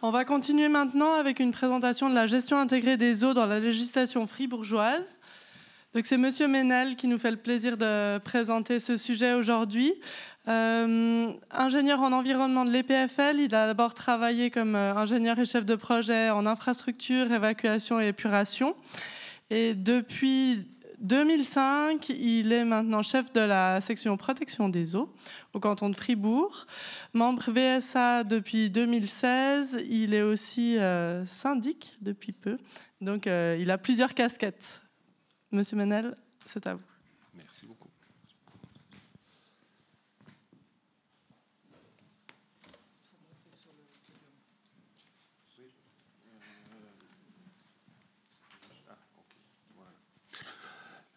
On va continuer maintenant avec une présentation de la gestion intégrée des eaux dans la législation fribourgeoise. Donc c'est Monsieur Ménel qui nous fait le plaisir de présenter ce sujet aujourd'hui. Ingénieur en environnement de l'EPFL, il a d'abord travaillé comme ingénieur et chef de projet en infrastructure, évacuation et épuration. Et depuis 2005, il est maintenant chef de la section protection des eaux au canton de Fribourg. Membre VSA depuis 2016, il est aussi syndic depuis peu. Donc il a plusieurs casquettes. Monsieur Ménel, c'est à vous. Merci beaucoup.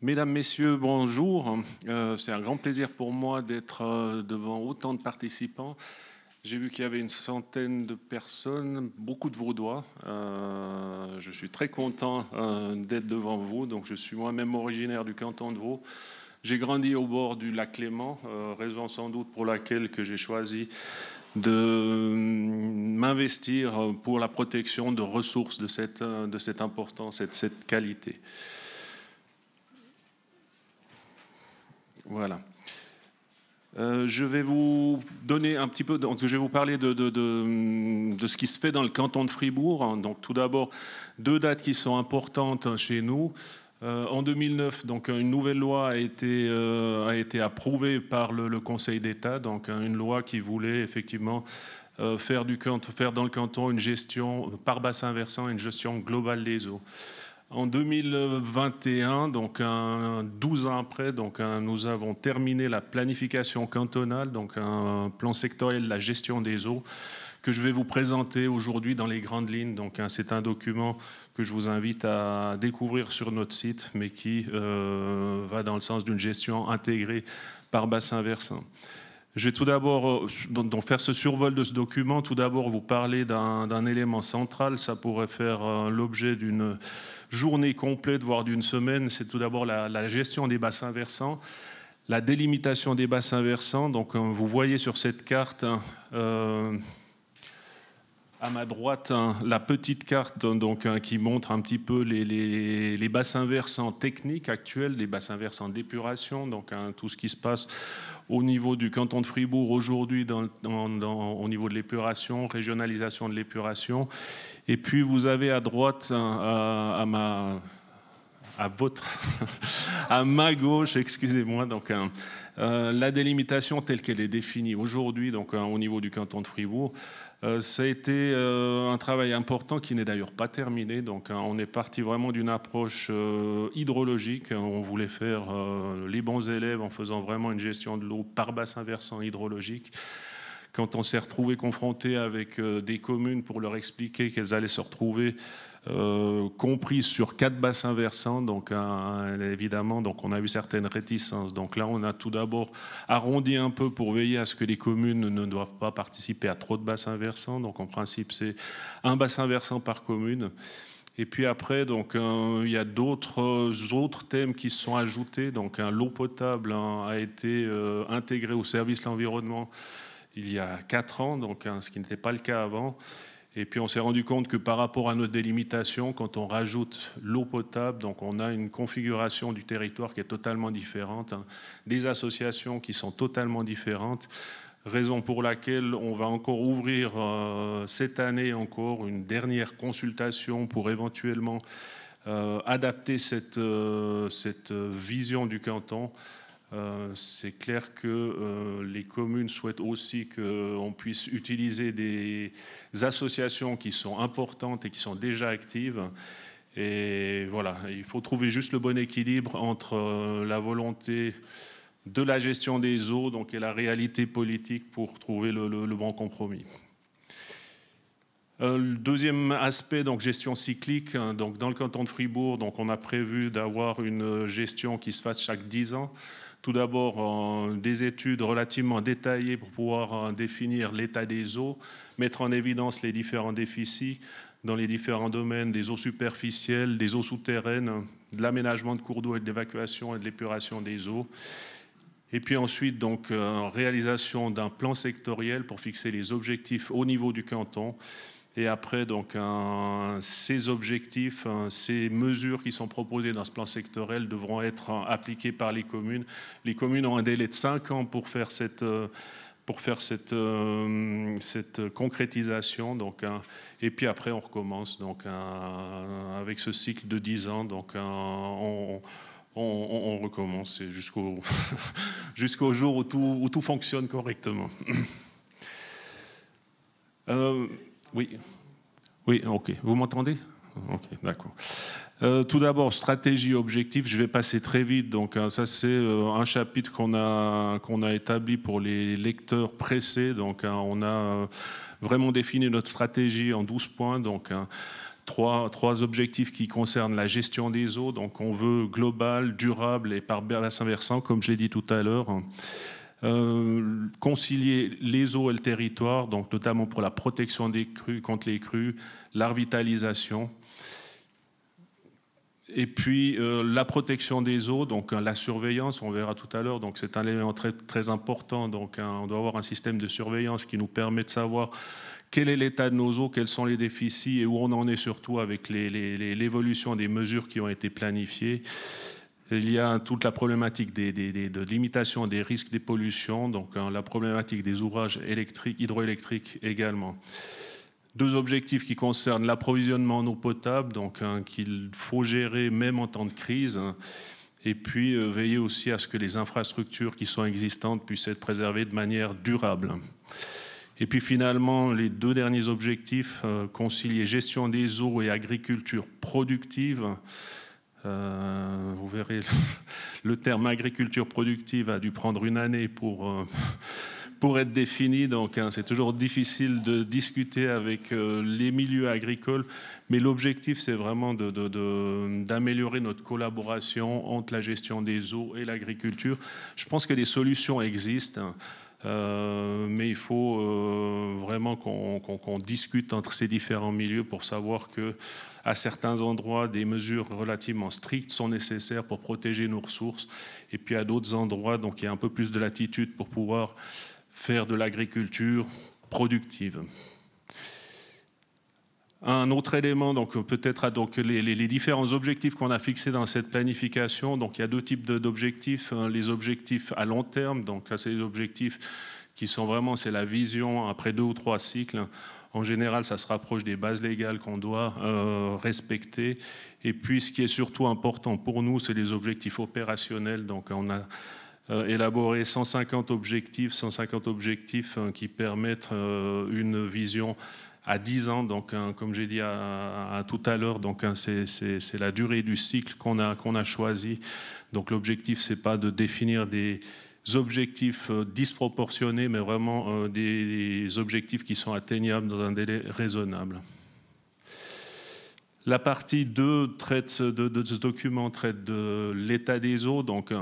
Mesdames, Messieurs, bonjour. C'est un grand plaisir pour moi d'être devant autant de participants. J'ai vu qu'il y avait une centaine de personnes, beaucoup de Vaudois. Je suis très content d'être devant vous. Donc, je suis moi-même originaire du canton de Vaud. J'ai grandi au bord du lac Léman, raison sans doute pour laquelle que j'ai choisi de m'investir pour la protection de ressources de cette importance et de cette qualité. Voilà. Je vais vous donner un petit peu, donc je vais vous parler de ce qui se fait dans le canton de Fribourg. Donc tout d'abord, deux dates qui sont importantes chez nous. En 2009, donc une nouvelle loi a été approuvée par le Conseil d'État, donc une loi qui voulait effectivement faire dans le canton une gestion par bassin versant, une gestion globale des eaux. En 2021, donc 12 ans après, donc nous avons terminé la planification cantonale, donc un plan sectoriel de la gestion des eaux que je vais vous présenter aujourd'hui dans les grandes lignes. Donc c'est un document que je vous invite à découvrir sur notre site, mais qui va dans le sens d'une gestion intégrée par bassin versant. Je vais tout d'abord faire ce survol de ce document. Tout d'abord, vous parler d'un élément central. Ça pourrait faire l'objet d'une journée complète, voire d'une semaine. C'est tout d'abord la gestion des bassins versants, la délimitation des bassins versants. Donc, vous voyez sur cette carte, à ma droite, la petite carte donc, qui montre un petit peu les bassins versants techniques actuels, les bassins versants d'épuration, donc tout ce qui se passe au niveau du canton de Fribourg aujourd'hui au niveau de l'épuration, régionalisation de l'épuration. Et puis vous avez à droite, à ma gauche, excusez-moi, donc la délimitation telle qu'elle est définie aujourd'hui, donc au niveau du canton de Fribourg. Ça a été un travail important qui n'est d'ailleurs pas terminé. Donc, on est parti vraiment d'une approche hydrologique. On voulait faire les bons élèves en faisant vraiment une gestion de l'eau par bassin versant hydrologique. Quand on s'est retrouvé confronté avec des communes pour leur expliquer qu'elles allaient se retrouver comprises sur 4 bassins versants, donc évidemment, donc on a eu certaines réticences. Donc là, on a tout d'abord arrondi un peu pour veiller à ce que les communes ne doivent pas participer à trop de bassins versants. Donc en principe, c'est un bassin versant par commune. Et puis après, donc il y a d'autres thèmes qui se sont ajoutés. Donc l'eau potable a été intégrée au service de l'environnement il y a 4 ans, donc ce qui n'était pas le cas avant. Et puis on s'est rendu compte que par rapport à notre délimitation, quand on rajoute l'eau potable, donc on a une configuration du territoire qui est totalement différente, des associations qui sont totalement différentes, raison pour laquelle on va encore ouvrir cette année encore une dernière consultation pour éventuellement adapter cette vision du canton. C'est clair que les communes souhaitent aussi qu'on puisse utiliser des associations qui sont importantes et qui sont déjà actives. Et voilà, il faut trouver juste le bon équilibre entre la volonté de la gestion des eaux donc, et la réalité politique pour trouver le bon compromis. Le deuxième aspect, donc gestion cyclique, donc dans le canton de Fribourg, donc on a prévu d'avoir une gestion qui se fasse chaque 10 ans. Tout d'abord, des études relativement détaillées pour pouvoir définir l'état des eaux, mettre en évidence les différents déficits dans les différents domaines des eaux superficielles, des eaux souterraines, de l'aménagement de cours d'eau et de l'évacuation et de l'épuration des eaux. Et puis ensuite, donc, réalisation d'un plan sectoriel pour fixer les objectifs au niveau du canton Et après, donc, ces objectifs, ces mesures qui sont proposées dans ce plan sectoriel devront être appliquées par les communes. Les communes ont un délai de 5 ans pour faire cette concrétisation. Donc, et puis après, on recommence donc, avec ce cycle de 10 ans. Donc, on recommence jusqu'au jour où tout fonctionne correctement. Oui, ok. Vous m'entendez? Ok, d'accord. Tout d'abord, stratégie, objectif. Je vais passer très vite. Donc, ça, c'est un chapitre qu'on a établi pour les lecteurs pressés. Donc, on a vraiment défini notre stratégie en 12 points. Donc, trois objectifs qui concernent la gestion des eaux. Donc, on veut global, durable et par bassin versant, comme j'ai dit tout à l'heure. Concilier les eaux et le territoire, donc notamment pour la protection des crues contre les crues, la revitalisation. Et puis la protection des eaux, donc la surveillance, on verra tout à l'heure, donc c'est un élément très, très important. Donc on doit avoir un système de surveillance qui nous permet de savoir quel est l'état de nos eaux, quels sont les déficits et où on en est surtout avec l'évolution des mesures qui ont été planifiées. Il y a toute la problématique de limitation des risques des pollutions, donc la problématique des ouvrages hydroélectriques également. 2 objectifs qui concernent l'approvisionnement en eau potable, donc qu'il faut gérer même en temps de crise, et puis veiller aussi à ce que les infrastructures qui sont existantes puissent être préservées de manière durable. Et puis finalement, les 2 derniers objectifs, concilier gestion des eaux et agriculture productive. Vous verrez, le terme agriculture productive a dû prendre une année pour être défini. Donc, c'est toujours difficile de discuter avec les milieux agricoles. Mais l'objectif, c'est vraiment d'améliorer notre collaboration entre la gestion des eaux et l'agriculture. Je pense que des solutions existent. Mais il faut vraiment qu'on discute entre ces différents milieux pour savoir qu'à certains endroits, des mesures relativement strictes sont nécessaires pour protéger nos ressources. Et puis à d'autres endroits, donc, il y a un peu plus de latitude pour pouvoir faire de l'agriculture productive. Un autre élément, donc peut-être donc les différents objectifs qu'on a fixés dans cette planification. Donc il y a 2 types d'objectifs. Les objectifs à long terme, donc là c'est les objectifs qui sont vraiment, c'est la vision après 2 ou 3 cycles. En général, ça se rapproche des bases légales qu'on doit respecter. Et puis ce qui est surtout important pour nous, c'est les objectifs opérationnels. Donc on a élaboré 150 objectifs qui permettent une vision à 10 ans, donc comme j'ai dit tout à l'heure, donc c'est la durée du cycle qu'on a choisi. Donc l'objectif, c'est pas de définir des objectifs disproportionnés, mais vraiment des objectifs qui sont atteignables dans un délai raisonnable. La partie 2 de ce document traite de l'état des eaux. Donc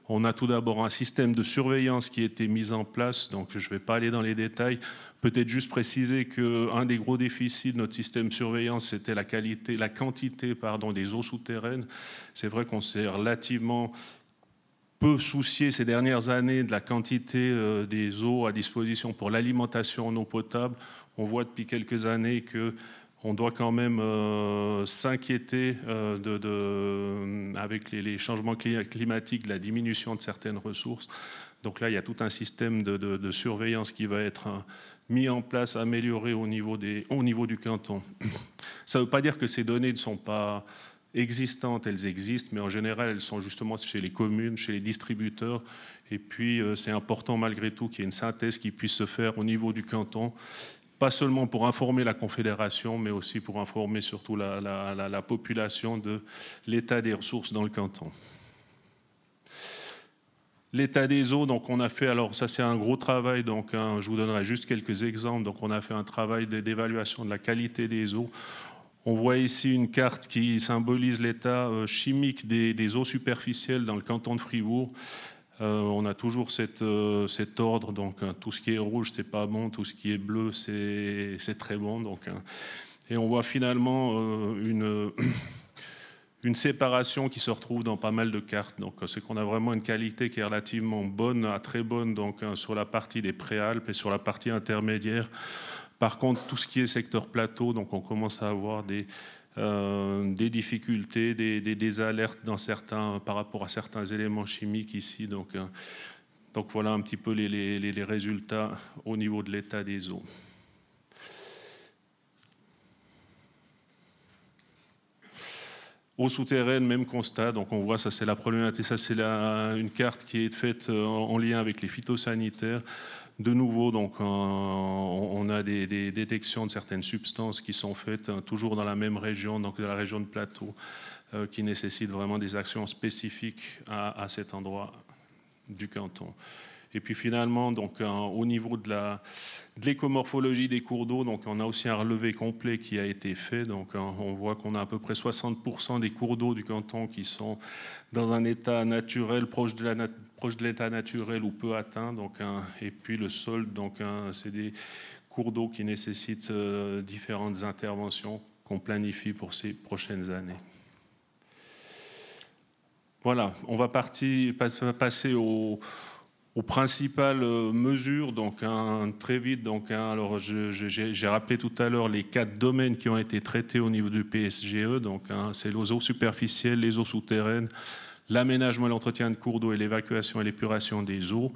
on a tout d'abord un système de surveillance qui a été mis en place. Donc je ne vais pas aller dans les détails. Peut-être juste préciser qu'un des gros déficits de notre système de surveillance, c'était la quantité des eaux souterraines. C'est vrai qu'on s'est relativement peu soucié ces dernières années de la quantité des eaux à disposition pour l'alimentation en eau potable. On voit depuis quelques années qu'on doit quand même s'inquiéter avec les changements climatiques, de la diminution de certaines ressources. Donc là, il y a tout un système de surveillance qui va être mis en place, amélioré au niveau du canton. Ça ne veut pas dire que ces données ne sont pas existantes, elles existent, mais en général, elles sont justement chez les communes, chez les distributeurs. Et puis, c'est important malgré tout qu'il y ait une synthèse qui puisse se faire au niveau du canton, pas seulement pour informer la Confédération, mais aussi pour informer surtout la population de l'état des ressources dans le canton. L'état des eaux, donc on a fait, alors ça c'est un gros travail, donc je vous donnerai juste quelques exemples. Donc on a fait un travail d'évaluation de la qualité des eaux. On voit ici une carte qui symbolise l'état chimique des eaux superficielles dans le canton de Fribourg. On a toujours cet ordre, donc tout ce qui est rouge c'est pas bon, tout ce qui est bleu c'est très bon. Donc, et on voit finalement une séparation qui se retrouve dans pas mal de cartes. Donc c'est qu'on a vraiment une qualité qui est relativement bonne à très bonne, donc sur la partie des préalpes et sur la partie intermédiaire. Par contre, tout ce qui est secteur plateau, donc on commence à avoir des difficultés, des alertes par rapport à certains éléments chimiques ici. Donc voilà un petit peu les résultats au niveau de l'état des eaux. Eau souterraine, même constat. Donc on voit, ça c'est la problématique, ça c'est une carte qui est faite en lien avec les phytosanitaires. De nouveau, donc on a des détections de certaines substances qui sont faites toujours dans la même région, donc de la région de plateau, qui nécessitent vraiment des actions spécifiques à cet endroit du canton. Et puis finalement, donc, au niveau de l'écomorphologie des cours d'eau, donc, on a aussi un relevé complet qui a été fait. Donc, on voit qu'on a à peu près 60% des cours d'eau du canton qui sont dans un état naturel, proche de l'état naturel ou peu atteint. Donc, et puis le sol, donc, c'est des cours d'eau qui nécessitent différentes interventions qu'on planifie pour ces prochaines années. Voilà, on va passer aux principales mesures, donc très vite. Donc, alors j'ai rappelé tout à l'heure les 4 domaines qui ont été traités au niveau du PSGE. Donc, c'est les eaux superficielles, les eaux souterraines, l'aménagement et l'entretien de cours d'eau et l'évacuation et l'épuration des eaux.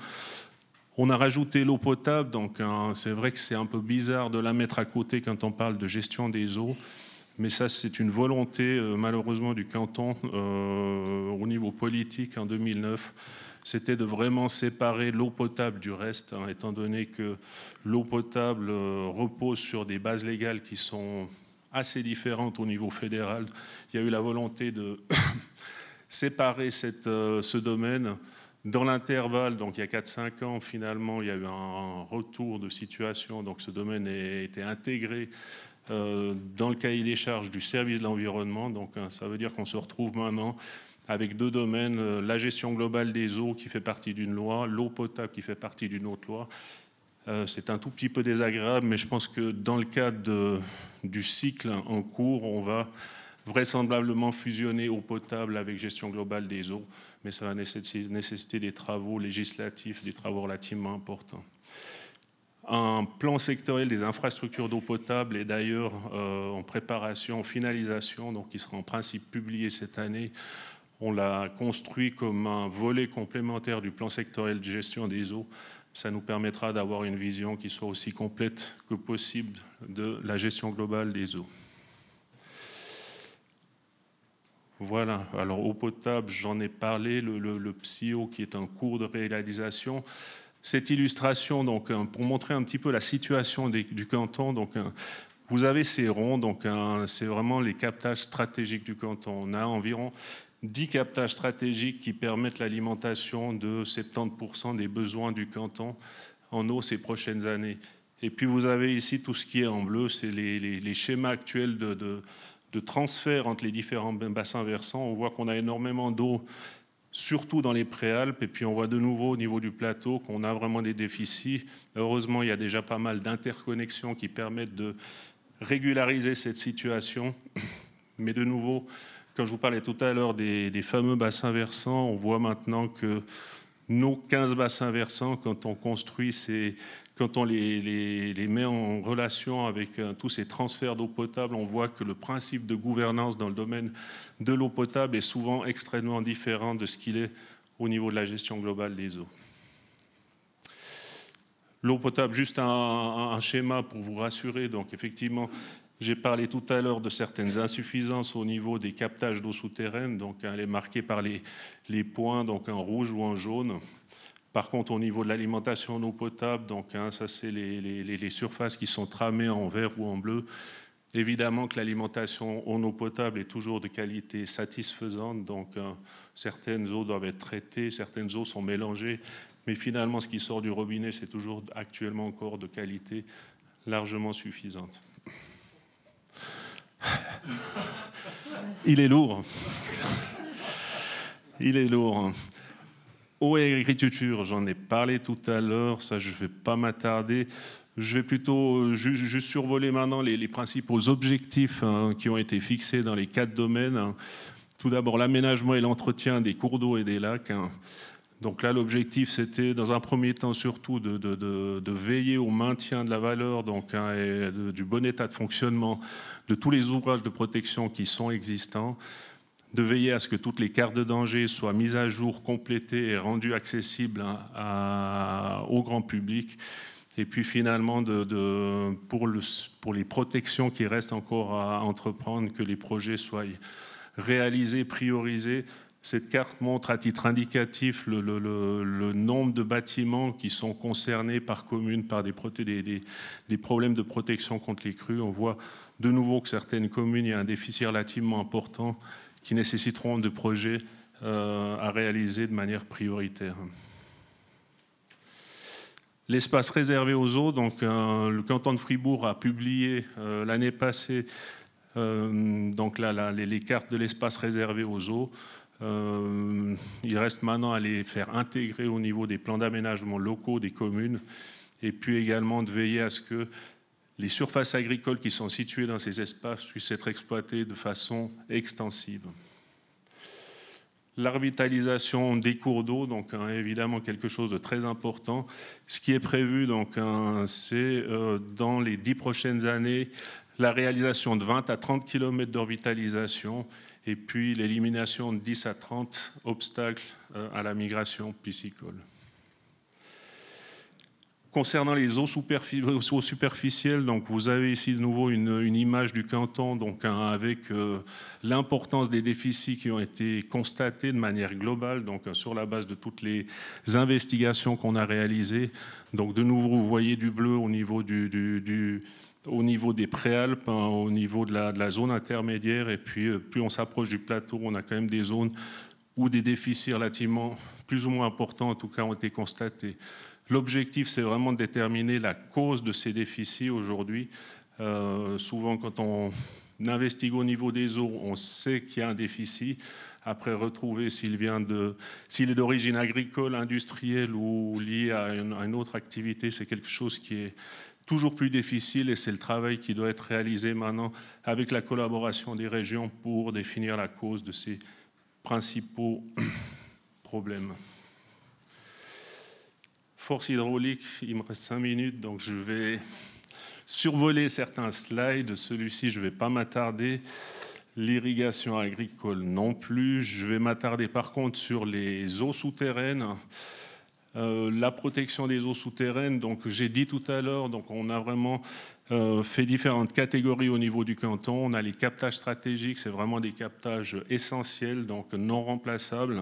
On a rajouté l'eau potable. Donc, c'est vrai que c'est un peu bizarre de la mettre à côté quand on parle de gestion des eaux. Mais ça, c'est une volonté, malheureusement, du canton au niveau politique en 2009. C'était de vraiment séparer l'eau potable du reste, étant donné que l'eau potable repose sur des bases légales qui sont assez différentes au niveau fédéral. Il y a eu la volonté de séparer ce domaine. Dans l'intervalle, donc il y a 4-5 ans, finalement, il y a eu un retour de situation. Donc ce domaine a été intégré dans le cahier des charges du service de l'environnement. Donc ça veut dire qu'on se retrouve maintenant avec 2 domaines, la gestion globale des eaux qui fait partie d'une loi, l'eau potable qui fait partie d'une autre loi. C'est un tout petit peu désagréable, mais je pense que dans le cadre du cycle en cours, on va vraisemblablement fusionner eau potable avec gestion globale des eaux, mais ça va nécessiter des travaux législatifs, des travaux relativement importants. Un plan sectoriel des infrastructures d'eau potable est d'ailleurs en préparation, en finalisation, donc il sera en principe publié cette année. On l'a construit comme un volet complémentaire du plan sectoriel de gestion des eaux. Ça nous permettra d'avoir une vision qui soit aussi complète que possible de la gestion globale des eaux. Voilà, alors eau potable, j'en ai parlé, le PSIO qui est en cours de réalisation. Cette illustration, donc, pour montrer un petit peu la situation du canton, donc, vous avez ces ronds, donc c'est vraiment les captages stratégiques du canton. On a environ 10 captages stratégiques qui permettent l'alimentation de 70% des besoins du canton en eau ces prochaines années. Et puis vous avez ici tout ce qui est en bleu, c'est les schémas actuels de transfert entre les différents bassins versants. On voit qu'on a énormément d'eau, surtout dans les préalpes, et puis on voit de nouveau au niveau du plateau qu'on a vraiment des déficits. Heureusement, il y a déjà pas mal d'interconnexions qui permettent de régulariser cette situation. Mais de nouveau, quand je vous parlais tout à l'heure des fameux bassins versants, on voit maintenant que nos 15 bassins versants, quand on construit quand on les met en relation avec tous ces transferts d'eau potable, on voit que le principe de gouvernance dans le domaine de l'eau potable est souvent extrêmement différent de ce qu'il est au niveau de la gestion globale des eaux. L'eau potable, juste un schéma pour vous rassurer. Donc effectivement, j'ai parlé tout à l'heure de certaines insuffisances au niveau des captages d'eau souterraine. Donc elle est marquée par les points, donc en rouge ou en jaune. Par contre, au niveau de l'alimentation en eau potable, donc, ça c'est les surfaces qui sont tramées en vert ou en bleu. Évidemment que l'alimentation en eau potable est toujours de qualité satisfaisante, donc certaines eaux doivent être traitées, certaines eaux sont mélangées, mais finalement ce qui sort du robinet, c'est toujours actuellement encore de qualité largement suffisante. Il est lourd. Il est lourd. Eau et agriculture, j'en ai parlé tout à l'heure, ça je ne vais pas m'attarder. Je vais plutôt juste survoler maintenant les principaux objectifs qui ont été fixés dans les 4 domaines. Tout d'abord, l'aménagement et l'entretien des cours d'eau et des lacs. Donc là, l'objectif, c'était dans un premier temps surtout de veiller au maintien de la valeur donc, et du bon état de fonctionnement de tous les ouvrages de protection qui sont existants, de veiller à ce que toutes les cartes de danger soient mises à jour, complétées et rendues accessibles au grand public. Et puis finalement, pour les protections qui restent encore à entreprendre, que les projets soient réalisés, priorisés. Cette carte montre à titre indicatif le nombre de bâtiments qui sont concernés par commune par des problèmes de protection contre les crues. On voit de nouveau que certaines communes, il y a un déficit relativement important qui nécessiteront de projets à réaliser de manière prioritaire. L'espace réservé aux eaux, donc le canton de Fribourg a publié l'année passée donc là, les cartes de l'espace réservé aux eaux. Il reste maintenant à les faire intégrer au niveau des plans d'aménagement locaux des communes et puis également de veiller à ce que les surfaces agricoles qui sont situées dans ces espaces puissent être exploitées de façon extensive. La revitalisation des cours d'eau, donc évidemment quelque chose de très important. Ce qui est prévu, donc, c'est dans les 10 prochaines années, la réalisation de 20 à 30 km de revitalisation et puis l'élimination de 10 à 30 obstacles à la migration piscicole. Concernant les eaux superficielles, donc vous avez ici de nouveau une image du canton donc, avec l'importance des déficits qui ont été constatés de manière globale, donc sur la base de toutes les investigations qu'on a réalisées. Donc de nouveau, vous voyez du bleu au niveau au niveau des préalpes, au niveau de la zone intermédiaire, et puis plus on s'approche du plateau, on a quand même des zones où des déficits relativement plus ou moins importants, en tout cas, ont été constatés. L'objectif, c'est vraiment de déterminer la cause de ces déficits aujourd'hui. Souvent, quand on investigue au niveau des eaux, on sait qu'il y a un déficit. Après, retrouver s'il est d'origine agricole, industrielle ou lié à une autre activité, c'est quelque chose qui est toujours plus difficile et c'est le travail qui doit être réalisé maintenant avec la collaboration des régions pour définir la cause de ces principaux problèmes. Force hydraulique, il me reste 5 minutes, donc je vais survoler certains slides. Celui-ci, je ne vais pas m'attarder. L'irrigation agricole non plus. Je vais m'attarder par contre sur les eaux souterraines. La protection des eaux souterraines, donc j'ai dit tout à l'heure, donc on a vraiment fait différentes catégories au niveau du canton. On a les captages stratégiques, c'est vraiment des captages essentiels, donc non remplaçables.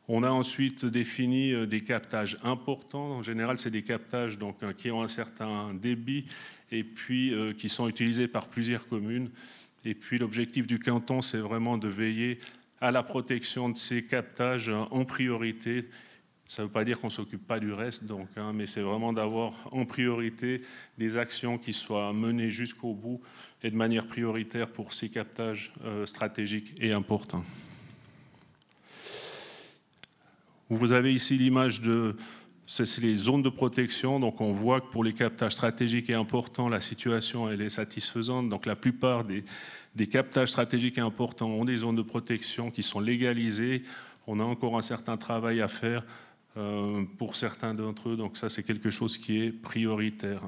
On a ensuite défini des captages importants. En général, c'est des captages donc, qui ont un certain débit et puis qui sont utilisés par plusieurs communes. Et puis l'objectif du canton, c'est vraiment de veiller à la protection de ces captages en priorité. Ça ne veut pas dire qu'on ne s'occupe pas du reste, donc, mais c'est vraiment d'avoir en priorité des actions qui soient menées jusqu'au bout et de manière prioritaire pour ces captages stratégiques et importants. Vous avez ici l'image c'est les zones de protection. Donc on voit que pour les captages stratégiques et importants, la situation elle est satisfaisante. Donc la plupart des captages stratégiques et importants ont des zones de protection qui sont légalisées. On a encore un certain travail à faire pour certains d'entre eux. Donc ça, c'est quelque chose qui est prioritaire.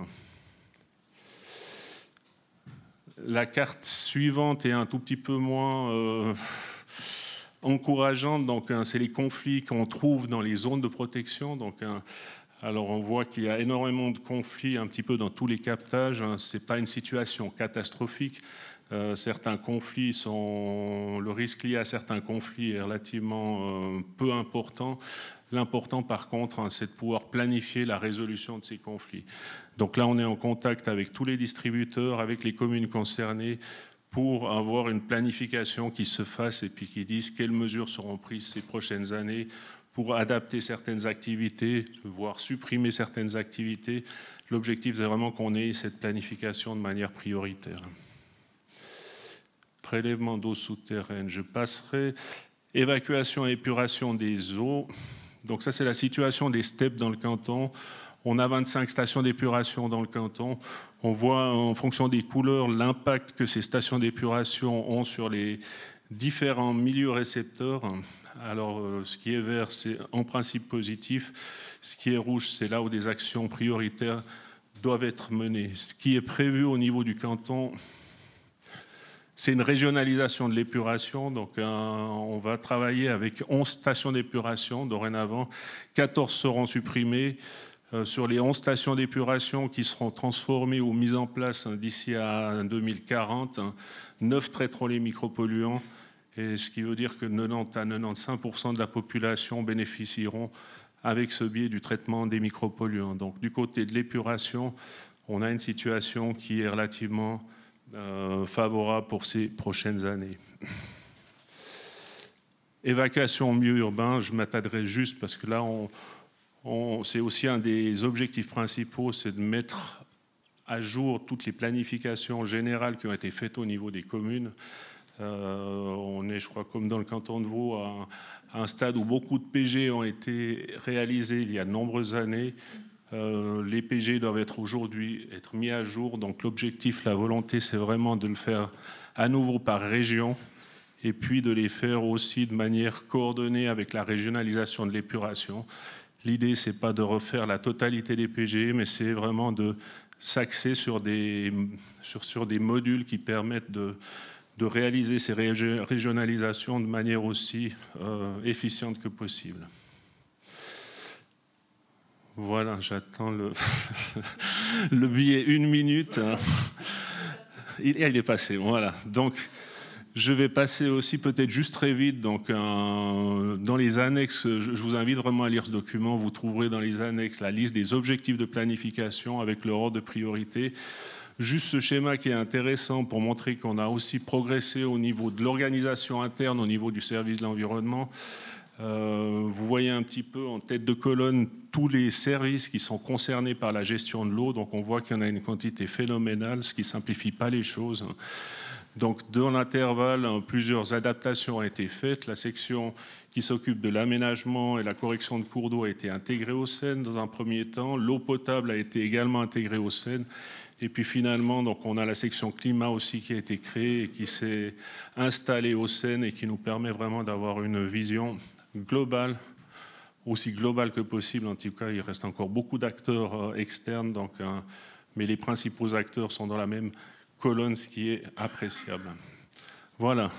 La carte suivante est un tout petit peu moins encourageante. Donc c'est les conflits qu'on trouve dans les zones de protection. Donc alors on voit qu'il y a énormément de conflits un petit peu dans tous les captages. C'est pas une situation catastrophique. Certains conflits le risque lié à certains conflits est relativement peu important. L'important, par contre, c'est de pouvoir planifier la résolution de ces conflits. Donc là, on est en contact avec tous les distributeurs, avec les communes concernées, pour avoir une planification qui se fasse et puis qui dise quelles mesures seront prises ces prochaines années pour adapter certaines activités, voire supprimer certaines activités. L'objectif, c'est vraiment qu'on ait cette planification de manière prioritaire. Prélèvement d'eau souterraine, je passerai. Évacuation et épuration des eaux. Donc ça, c'est la situation des steppes dans le canton. On a 25 stations d'épuration dans le canton. On voit en fonction des couleurs l'impact que ces stations d'épuration ont sur les différents milieux récepteurs. Alors, ce qui est vert, c'est en principe positif. Ce qui est rouge, c'est là où des actions prioritaires doivent être menées. Ce qui est prévu au niveau du canton, c'est une régionalisation de l'épuration. Donc, on va travailler avec 11 stations d'épuration dorénavant. 14 seront supprimées. Sur les 11 stations d'épuration qui seront transformées ou mises en place d'ici à 2040, 9 traiteront les micropolluants, et ce qui veut dire que 90 à 95% de la population bénéficieront avec ce biais du traitement des micropolluants. Donc du côté de l'épuration, on a une situation qui est relativement favorable pour ces prochaines années. Évacuation en milieu urbain, je m'attarderai juste parce que là, c'est aussi un des objectifs principaux, c'est de mettre à jour toutes les planifications générales qui ont été faites au niveau des communes. On est, je crois, comme dans le canton de Vaud, à un stade où beaucoup de PG ont été réalisés il y a de nombreuses années. Les PG doivent être aujourd'hui mis à jour. Donc l'objectif, la volonté, c'est vraiment de le faire à nouveau par région et puis de les faire aussi de manière coordonnée avec la régionalisation de l'épuration. L'idée, ce n'est pas de refaire la totalité des PG, mais c'est vraiment de s'axer sur des modules qui permettent de réaliser ces régionalisations de manière aussi efficiente que possible. Voilà, j'attends le billet 1 minute. Il est passé, voilà. Donc, je vais passer aussi peut-être juste très vite. Donc, dans les annexes, je vous invite vraiment à lire ce document. Vous trouverez dans les annexes la liste des objectifs de planification avec leur ordre de priorité. Juste ce schéma qui est intéressant pour montrer qu'on a aussi progressé au niveau de l'organisation interne, au niveau du service de l'environnement. Vous voyez un petit peu en tête de colonne tous les services qui sont concernés par la gestion de l'eau. Donc, on voit qu'il y en a une quantité phénoménale, ce qui ne simplifie pas les choses. Donc, dans l'intervalle, plusieurs adaptations ont été faites. La section qui s'occupe de l'aménagement et la correction de cours d'eau a été intégrée au SEN dans un premier temps. L'eau potable a été également intégrée au SEN. Et puis finalement, donc, on a la section climat aussi qui a été créée et qui s'est installée au SEN et qui nous permet vraiment d'avoir une vision globale, aussi globale que possible. En tout cas, il reste encore beaucoup d'acteurs externes, donc, mais les principaux acteurs sont dans la même colonne, ce qui est appréciable. Voilà.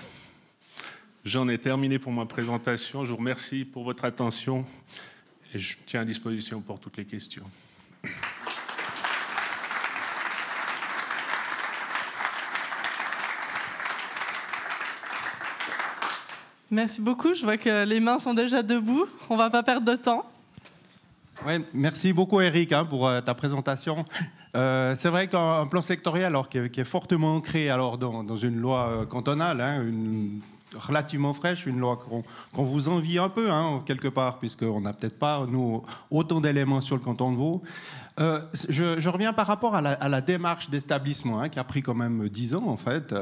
J'en ai terminé pour ma présentation. Je vous remercie pour votre attention et je tiens à disposition pour toutes les questions. Merci beaucoup. Je vois que les mains sont déjà debout. On ne va pas perdre de temps. Ouais, merci beaucoup, Eric, pour ta présentation. C'est vrai qu'un plan sectoriel alors, qui est fortement ancré alors, dans une loi cantonale, relativement fraîche, une loi qu'on vous envie un peu, quelque part, puisqu'on n'a peut-être pas, nous, autant d'éléments sur le canton de Vaud. Je reviens par rapport à la démarche d'établissement, qui a pris quand même 10 ans, en fait,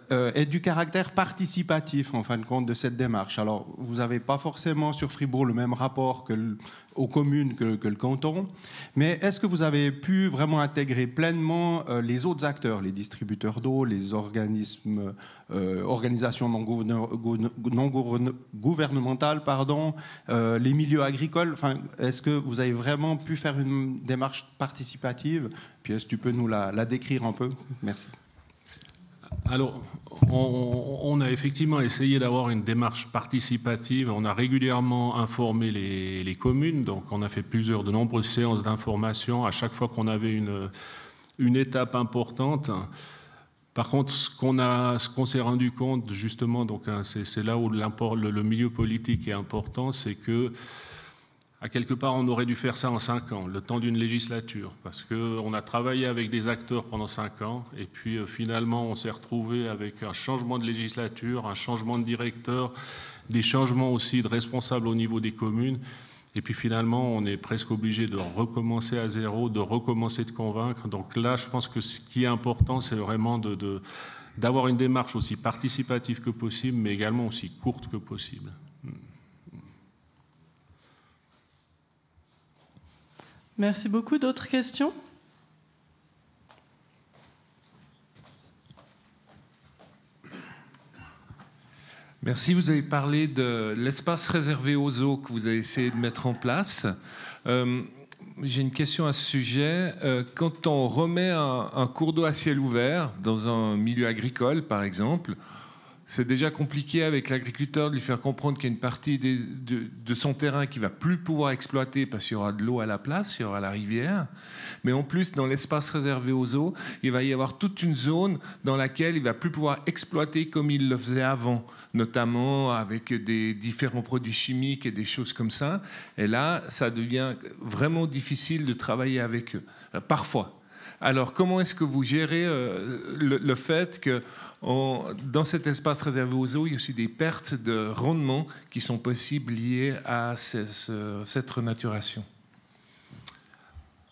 et du caractère participatif, en fin de compte, de cette démarche. Alors, vous n'avez pas forcément sur Fribourg le même rapport aux communes que le canton, mais est-ce que vous avez pu vraiment intégrer pleinement les autres acteurs, les distributeurs d'eau, les organismes, organisations non gouvernementales, les milieux agricoles, est-ce que vous avez vraiment pu faire une démarche participative? Puis est-ce que tu peux nous la décrire un peu? Merci. Alors, on a effectivement essayé d'avoir une démarche participative. On a régulièrement informé les communes. Donc, on a fait de nombreuses séances d'information à chaque fois qu'on avait une étape importante. Par contre, ce qu'on s'est rendu compte, justement, donc, c'est là où le milieu politique est important, c'est que à quelque part, on aurait dû faire ça en 5 ans, le temps d'une législature, parce qu'on a travaillé avec des acteurs pendant 5 ans, et puis finalement, on s'est retrouvé avec un changement de législature, un changement de directeur, des changements aussi de responsables au niveau des communes, et puis finalement, on est presque obligé de recommencer à zéro, de recommencer de convaincre. Donc là, je pense que ce qui est important, c'est vraiment d'avoir une démarche aussi participative que possible, mais également aussi courte que possible. Merci beaucoup. D'autres questions? Merci. Vous avez parlé de l'espace réservé aux eaux que vous avez essayé de mettre en place. J'ai une question à ce sujet. Quand on remet un cours d'eau à ciel ouvert dans un milieu agricole, par exemple, c'est déjà compliqué avec l'agriculteur de lui faire comprendre qu'il y a une partie de son terrain qu'il ne va plus pouvoir exploiter parce qu'il y aura de l'eau à la place, il y aura la rivière. Mais en plus, dans l'espace réservé aux eaux, il va y avoir toute une zone dans laquelle il ne va plus pouvoir exploiter comme il le faisait avant, notamment avec des différents produits chimiques et des choses comme ça. Et là, ça devient vraiment difficile de travailler avec eux, parfois. Alors, comment est-ce que vous gérez le fait que dans cet espace réservé aux eaux, il y a aussi des pertes de rendement qui sont possibles liées à cette renaturation?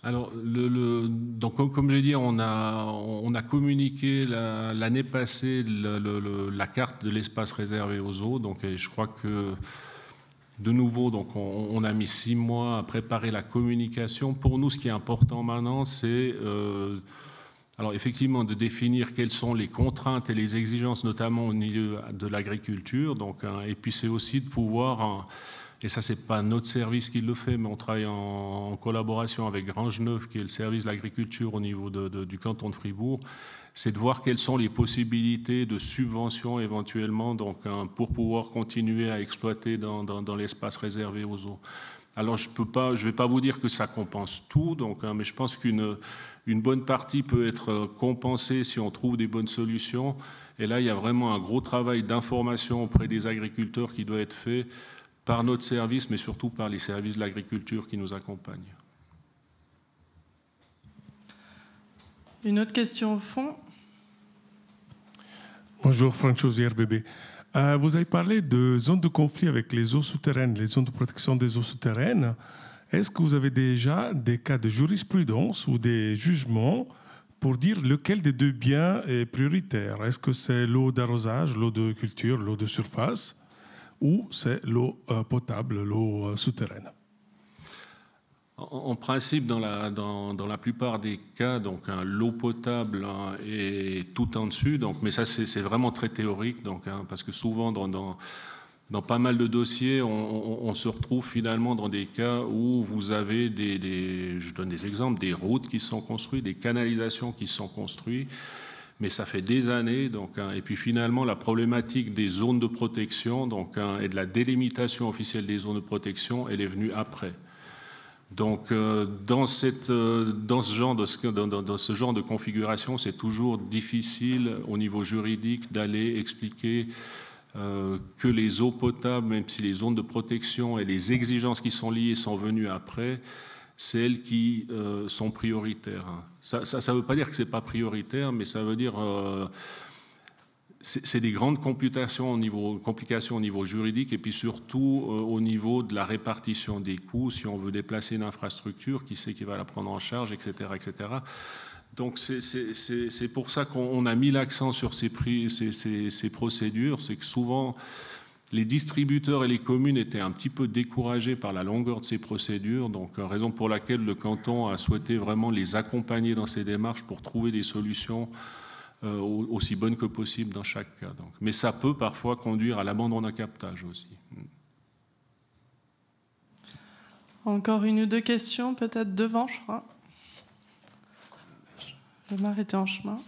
Alors, donc, comme je l'ai dit, on a communiqué l'année passée la carte de l'espace réservé aux eaux. Donc, je crois que de nouveau, donc on a mis 6 mois à préparer la communication. Pour nous, ce qui est important maintenant, c'est alors effectivement de définir quelles sont les contraintes et les exigences, notamment au milieu de l'agriculture. Donc, et puis c'est aussi de pouvoir, et ça c'est pas notre service qui le fait, mais on travaille en collaboration avec Grangeneuve, qui est le service de l'agriculture au niveau du canton de Fribourg. C'est de voir quelles sont les possibilités de subventions éventuellement donc, pour pouvoir continuer à exploiter dans l'espace réservé aux eaux. Alors je vais pas vous dire que ça compense tout, donc, mais je pense qu'une bonne partie peut être compensée si on trouve des bonnes solutions. Et là, il y a vraiment un gros travail d'information auprès des agriculteurs qui doit être fait par notre service, mais surtout par les services de l'agriculture qui nous accompagnent. Une autre question au fond. Bonjour, Franck Chauzier, RBB. Vous avez parlé de zones de conflit avec les eaux souterraines, les zones de protection des eaux souterraines. Est-ce que vous avez déjà des cas de jurisprudence ou des jugements pour dire lequel des deux biens est prioritaire? Est-ce que c'est l'eau d'arrosage, l'eau de culture, l'eau de surface, ou c'est l'eau potable, l'eau souterraine? En principe, dans la plupart des cas, donc l'eau potable est tout en dessus. Donc, mais ça, c'est vraiment très théorique, donc, parce que souvent dans pas mal de dossiers, on se retrouve finalement dans des cas où vous avez je donne des exemples, des routes qui sont construites, des canalisations qui sont construites, mais ça fait des années. Donc, et puis finalement, la problématique des zones de protection donc, et de la délimitation officielle des zones de protection, elle est venue après. Donc, dans ce genre de configuration, c'est toujours difficile au niveau juridique d'aller expliquer que les eaux potables, même si les zones de protection et les exigences qui sont liées sont venues après, c'est elles qui sont prioritaires. Ça ne veut pas dire que ce n'est pas prioritaire, mais ça veut dire... c'est des grandes complications au niveau juridique et puis surtout au niveau de la répartition des coûts. Si on veut déplacer une infrastructure, qui c'est qui va la prendre en charge, etc. etc. Donc c'est pour ça qu'on a mis l'accent sur ces procédures. C'est que souvent, les distributeurs et les communes étaient un petit peu découragés par la longueur de ces procédures. Donc, raison pour laquelle le canton a souhaité vraiment les accompagner dans ces démarches pour trouver des solutions aussi bonne que possible dans chaque cas. Donc. Mais ça peut parfois conduire à l'abandon d'un captage aussi. Encore une ou deux questions, peut-être devant, je crois. Je vais m'arrêter en chemin.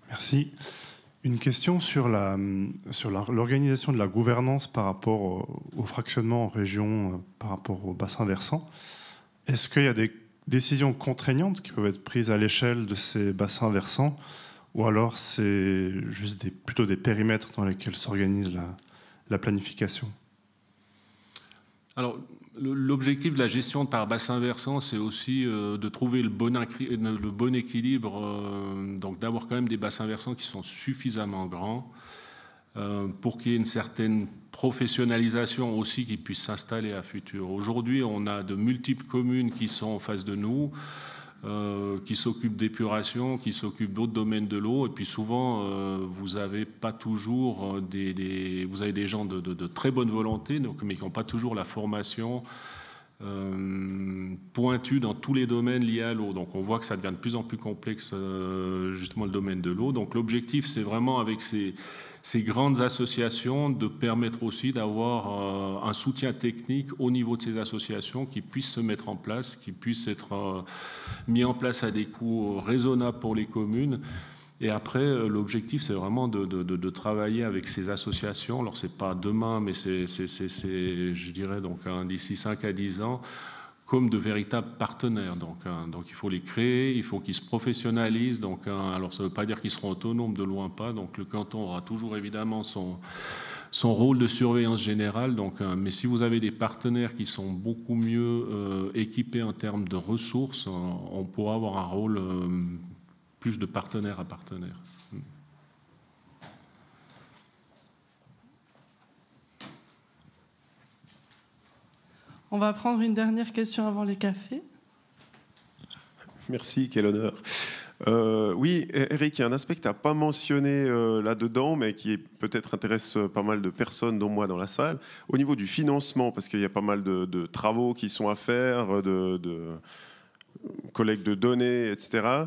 Merci. Une question sur l'organisation de la gouvernance par rapport au fractionnement en région, par rapport au bassin versant. Est-ce qu'il y a des décisions contraignantes qui peuvent être prises à l'échelle de ces bassins versants, ou alors c'est juste plutôt des périmètres dans lesquels s'organise la planification? Alors, l'objectif de la gestion par bassin versant, c'est aussi de trouver le bon équilibre, donc d'avoir quand même des bassins versants qui sont suffisamment grands pour qu'il y ait une certaine professionnalisation aussi qui puisse s'installer à futur. Aujourd'hui, on a de multiples communes qui sont en face de nous, qui s'occupent d'épuration, qui s'occupent d'autres domaines de l'eau, et puis souvent, vous avez pas toujours vous avez des gens de très bonne volonté, donc, mais qui n'ont pas toujours la formation pointu dans tous les domaines liés à l'eau. Donc on voit que ça devient de plus en plus complexe, justement, le domaine de l'eau. Donc l'objectif, c'est vraiment avec ces grandes associations de permettre aussi d'avoir un soutien technique au niveau de ces associations qui puissent se mettre en place, qui puissent être mis en place à des coûts raisonnables pour les communes. Et après, l'objectif, c'est vraiment de travailler avec ces associations. Alors, ce n'est pas demain, mais c'est, je dirais, donc, d'ici 5 à 10 ans, comme de véritables partenaires. Donc il faut les créer, il faut qu'ils se professionnalisent. Donc, alors, ça ne veut pas dire qu'ils seront autonomes, de loin pas. Donc, le canton aura toujours, évidemment, son rôle de surveillance générale. Donc, mais si vous avez des partenaires qui sont beaucoup mieux équipés en termes de ressources, on pourra avoir un rôle plus de partenaire à partenaire. On va prendre une dernière question avant les cafés. Merci, quel honneur. Oui, Eric, il y a un aspect que tu n'as pas mentionné là-dedans, mais qui peut-être intéresse pas mal de personnes, dont moi, dans la salle. Au niveau du financement, parce qu'il y a pas mal de travaux qui sont à faire, de collecte de données, etc.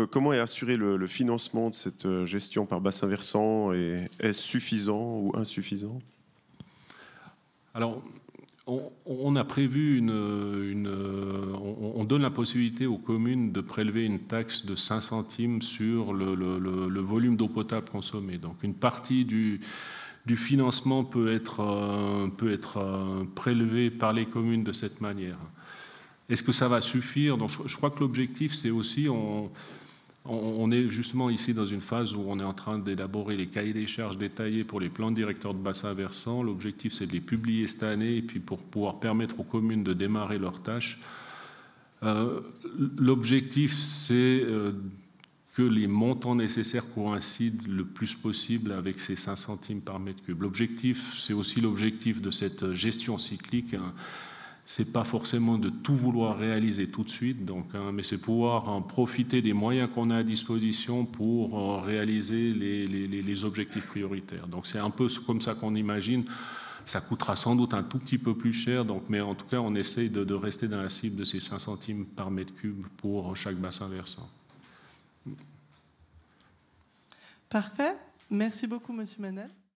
Comment est assuré le financement de cette gestion par bassin versant, et est-ce suffisant ou insuffisant? Alors, on a prévu on donne la possibilité aux communes de prélever une taxe de 5 centimes sur le volume d'eau potable consommée. Donc, une partie du financement peut être prélevée par les communes de cette manière. Est-ce que ça va suffire? Donc, je crois que l'objectif, c'est aussi, on est justement ici dans une phase où on est en train d'élaborer les cahiers des charges détaillés pour les plans directeurs de bassin versant. L'objectif, c'est de les publier cette année, et puis pour pouvoir permettre aux communes de démarrer leurs tâches. L'objectif, c'est que les montants nécessaires coïncident le plus possible avec ces 5 centimes par mètre cube. L'objectif, c'est aussi l'objectif de cette gestion cyclique. C'est pas forcément de tout vouloir réaliser tout de suite, donc, mais c'est pouvoir en profiter des moyens qu'on a à disposition pour réaliser les objectifs prioritaires. Donc c'est un peu comme ça qu'on imagine. Ça coûtera sans doute un tout petit peu plus cher, donc, mais en tout cas on essaye de rester dans la cible de ces 5 centimes par mètre cube pour chaque bassin versant. Parfait. Merci beaucoup, Monsieur Menel.